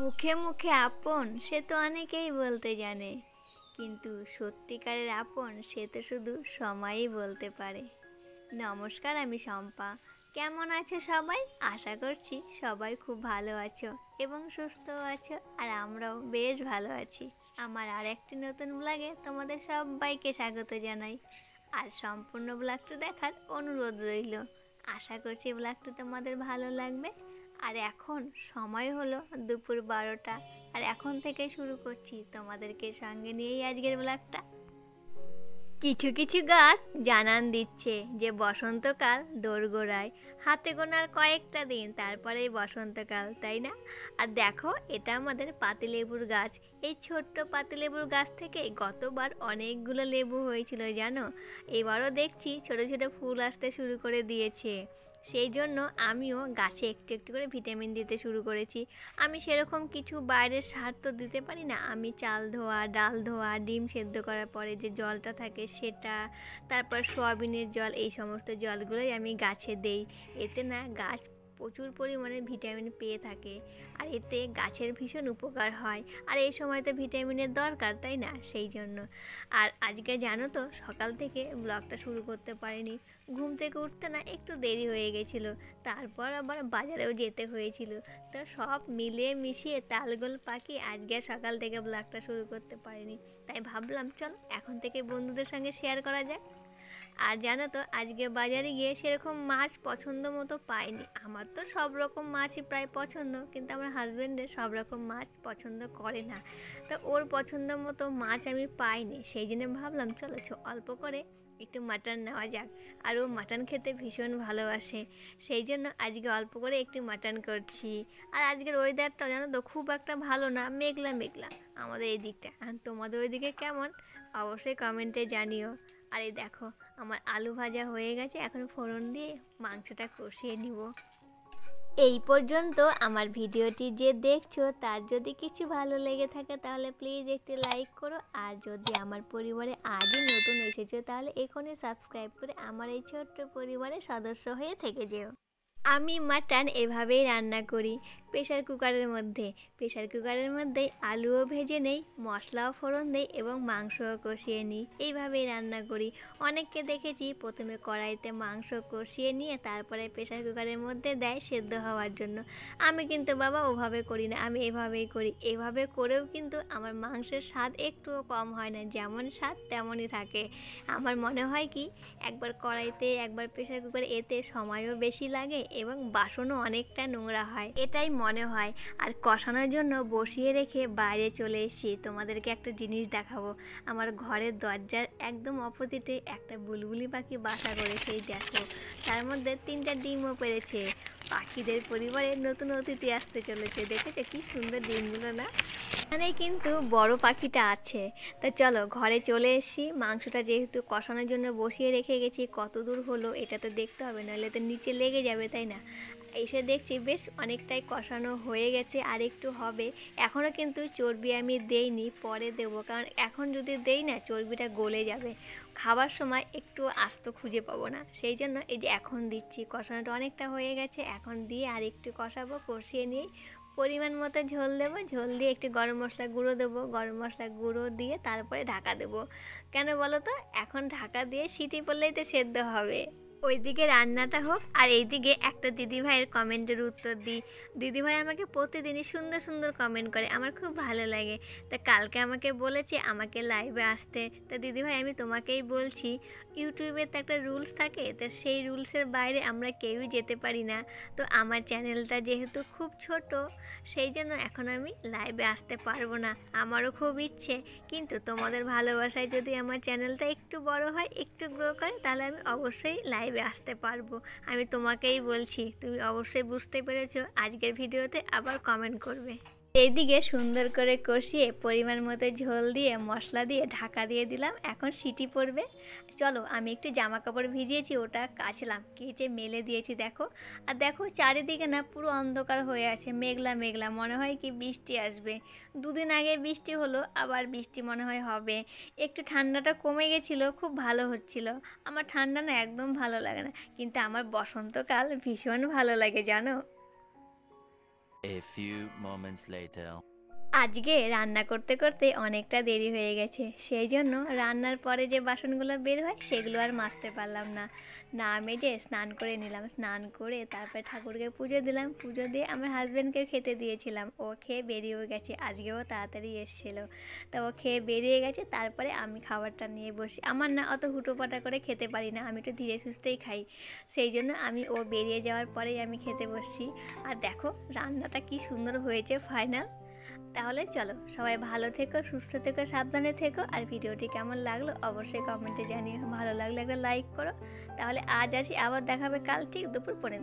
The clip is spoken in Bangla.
মুখে মুখে আপন সে তো অনেকেই বলতে জানে, কিন্তু সত্যিকারের আপন সে তো শুধু সময়ই বলতে পারে। নমস্কার, আমি শম্পা। কেমন আছো সবাই? আশা করছি সবাই খুব ভালো আছো এবং সুস্থও আছো, আর আমরাও বেশ ভালো আছি। আমার আর একটি নতুন ব্লগে তোমাদের সবাইকে স্বাগত জানাই, আর সম্পূর্ণ ব্লগটা দেখার অনুরোধ রইল। আশা করছি ব্লগটা তোমাদের ভালো লাগবে। আর এখন সময় হলো দুপুর 12টা, আর এখন থেকে শুরু করছি তোমাদেরকে সঙ্গে নিয়েই আজকের ব্লগটা। কিছু কিছু গাছ জানান দিচ্ছে যে বসন্তকাল দোরগোড়ায়, হাতে গোনার কয়েকটা দিন তারপরেই বসন্তকাল, তাই না? আর দেখো, এটা আমাদের পাতিলেবুর গাছ। এই ছোট্ট পাতিলেবুর গাছ থেকে গতবার অনেকগুলো লেবু হয়েছিল জানো। এবারও দেখছি ছোট ছোট ফুল আসতে শুরু করে দিয়েছে। সেই জন্য আমিও গাছে একটু একটু করে ভিটামিন দিতে শুরু করেছি। আমি সেরকম কিছু বাইরের সার তো দিতে পারি না। আমি চাল ধোয়া, ডাল ধোয়া, ডিম সেদ্ধ করার পরে যে জলটা থাকে সেটা, তারপর সয়াবিনের জল, এই সমস্ত জলগুলোই আমি গাছে দেই। এতে না গাছ প্রচুর পরিমাণে ভিটামিন পেয়ে থাকে, আর এতে গাছের ভীষণ উপকার হয়। আর এই সময় তো ভিটামিনের দরকার, তাই না? সেই জন্য। আর আজকে জানো তো, সকাল থেকে ব্লগটা শুরু করতে পারিনি। ঘুম থেকে উঠতে না একটু দেরি হয়ে গেছিলো, তারপর আবার বাজারেও যেতে হয়েছিল। তো সব মিলিয়ে মিশিয়ে তালগোল পাকিয়ে আজকে সকাল থেকে ব্লগটা শুরু করতে পারিনি। তাই ভাবলাম চল এখন থেকে বন্ধুদের সঙ্গে শেয়ার করা যাক। আর জানো তো, আজকে বাজারে গিয়ে সেরকম মাছ পছন্দ মতো পাইনি। আমার তো সব রকম মাছই প্রায় পছন্দ, কিন্তু আমার হাজব্যান্ডের সব রকম মাছ পছন্দ করে না। তো ওর পছন্দ মতো মাছ আমি পাইনি, সেই জন্য ভাবলাম চলো অল্প করে একটু মাটন নেওয়া যাক। আর ও মাটন খেতে ভীষণ ভালোবাসে, সেই জন্য আজকে অল্প করে একটু মাটন করছি। আর আজকের ওয়েদারটা জানো তো খুব একটা ভালো না, মেঘলা মেঘলা আমাদের এই দিকটা। আর তোমাদের ওইদিকে কেমন অবশ্যই কমেন্টে জানিও। আর এই দেখো, আমার আলু ভাজা হয়ে গেছে, এখন ফোড়ন দিয়ে মাংসটা কষিয়ে নিব। এই পর্যন্ত আমার ভিডিওটি যে দেখছো তার যদি কিছু ভালো লেগে থাকে তাহলে প্লিজ একটি লাইক করো। আর যদি আমার পরিবারে আজই নতুন এসেছো তাহলে এখনই সাবস্ক্রাইব করে আমার এই ছোট্ট পরিবারের সদস্য হয়ে থেকে যেও। আমি মাটন এভাবেই রান্না করি, প্রেশার কুকারের মধ্যে আলুও ভেজে নেই, মশলাও ফোড়ন দেই এবং মাংসও কষিয়ে নিই। এইভাবেই রান্না করি। অনেককে দেখেছি প্রথমে কড়াইতে মাংস কষিয়ে নিয়ে তারপরে প্রেশার কুকারের মধ্যে দেয় সেদ্ধ হওয়ার জন্য। আমি কিন্তু বাবা ওভাবে করি না, আমি এভাবেই করি। এভাবে করেও কিন্তু আমার মাংসের স্বাদ একটুও কম হয় না, যেমন স্বাদ তেমনই থাকে। আমার মনে হয় কি, একবার কড়াইতে একবার প্রেশার কুকারে, এতে সময়ও বেশি লাগে এবং বাসনও অনেকটা নোংরা হয়, এটাই মনে হয়। আর কষানোর জন্য বসিয়ে রেখে বাইরে চলে এসেছি। তোমাদেরকে একটা জিনিস দেখাবো। আমার ঘরের দরজার একদম অপোজিটে একটা বুলবুলি পাখি বাসা করেছে, এই দেখো। তার মধ্যে 3টা ডিমও পেড়েছে। পাখিদের পরিবারে নতুন অতিথি আসতে চলেছে, দেখেছো কি সুন্দর ডিমগুলো না? এখানে কিন্তু বড় পাখিটা আছে। তা চলো ঘরে চলে এসেছি। মাংসটা যেহেতু কষানোর জন্য বসিয়ে রেখে গেছি, কত দূর হলো এটা তো দেখতে হবে, নাহলে তো নিচে লেগে যাবে, তাই না? এসে দেখছি বেশ অনেকটাই কষানো হয়ে গেছে, আর একটু হবে। এখনও কিন্তু চর্বি আমি দেইনি, পরে দেবো, কারণ এখন যদি দেই না চর্বিটা গলে যাবে, খাবার সময় একটু আস্ত খুঁজে পাবো না। সেই জন্য এই যে এখন দিচ্ছি। কষানোটা অনেকটা হয়ে গেছে, এখন দিয়ে আর একটু কষাবো। কষিয়ে নিয়ে পরিমাণ মতো ঝোল দেবো, ঝোল দিয়ে একটু গরম মশলা গুঁড়ো দেবো, গরম মশলা গুঁড়ো দিয়ে তারপরে ঢাকা দেবো। কেন বলো তো? এখন ঢাকা দিয়ে সিটি পড়লেই তো সেদ্ধ হবে। ওইদিকে রান্নাটা হোক, আর এইদিকে একটা দিদিভাইয়ের কমেন্টের উত্তর দিই। দিদিভাই আমাকে প্রতিদিনই সুন্দর সুন্দর কমেন্ট করে, আমার খুব ভালো লাগে। তা কালকে আমাকে বলেছে আমাকে লাইভে আসতে। তা দিদিভাই আমি তোমাকেই বলছি, ইউটিউবের তো একটা রুলস থাকে, তো সেই রুলসের বাইরে আমরা কেউই যেতে পারি না। তো আমার চ্যানেলটা যেহেতু খুব ছোট, সেই জন্য এখন আমি লাইভে আসতে পারবো না। আমারও খুব ইচ্ছে, কিন্তু তোমাদের ভালোবাসায় যদি আমার চ্যানেলটা একটু বড় হয়, একটু গ্রো করে, তাহলে আমি অবশ্যই লাইভে আসতে পারবো। আমি তোমাকেই বলছি, তুমি অবশ্যই বুঝতে পেরেছো। আজকের ভিডিওতে আবার কমেন্ট করবে। এইদিকে সুন্দর করে কষিয়ে পরিমাণ মতো ঝোল দিয়ে মশলা দিয়ে ঢাকা দিয়ে দিলাম, এখন সিটি পড়বে। চলো আমি একটু জামা কাপড় ভিজিয়েছি, ওটা কাচলাম, কেচে মেলে দিয়েছি দেখো। আর দেখো চারিদিকে না পুরো অন্ধকার হয়ে আছে, মেঘলা মেঘলা, মনে হয় কি বৃষ্টি আসবে। দুদিন আগে বৃষ্টি হলো, আবার বৃষ্টি মনে হয় হবে। একটু ঠান্ডাটা কমে গেছিলো, খুব ভালো হচ্ছিল। আমার ঠান্ডা না একদম ভালো লাগে না, কিন্তু আমার বসন্তকাল ভীষণ ভালো লাগে জানো। A few moments later. আজকে রান্না করতে করতে অনেকটা দেরি হয়ে গেছে, সেই জন্য রান্নার পরে যে বাসনগুলো বের হয় সেগুলো আর মাজতে পারলাম না। না মেজে স্নান করে নিলাম, স্নান করে তারপরে ঠাকুরকে পুজো দিলাম, পুজো দিয়ে আমার হাজব্যান্ডকে খেতে দিয়েছিলাম। ও খেয়ে বেরিয়েও গেছে, আজকেও তাড়াতাড়ি এসেছিলো। তো ও খেয়ে বেরিয়ে গেছে, তারপরে আমি খাবারটা নিয়ে বসি। আমার না অত হুটোপাটা করে খেতে পারি না, আমি একটু ধীরে সুস্থেই খাই, সেই জন্য আমি ও বেরিয়ে যাওয়ার পরেই আমি খেতে বসছি। আর দেখো রান্নাটা কি সুন্দর হয়েছে ফাইনাল। তাহলে চলো, সবাই ভালো থেকো, সুস্থ থেকো, সাবধানে থেকো। আর ভিডিওটি কেমন লাগলো অবশ্যই কমেন্টে জানিও। ভালো লাগলে একটা লাইক করো। তাহলে আজ আসি, আবার দেখাবে কাল ঠিক দুপুর 1:00।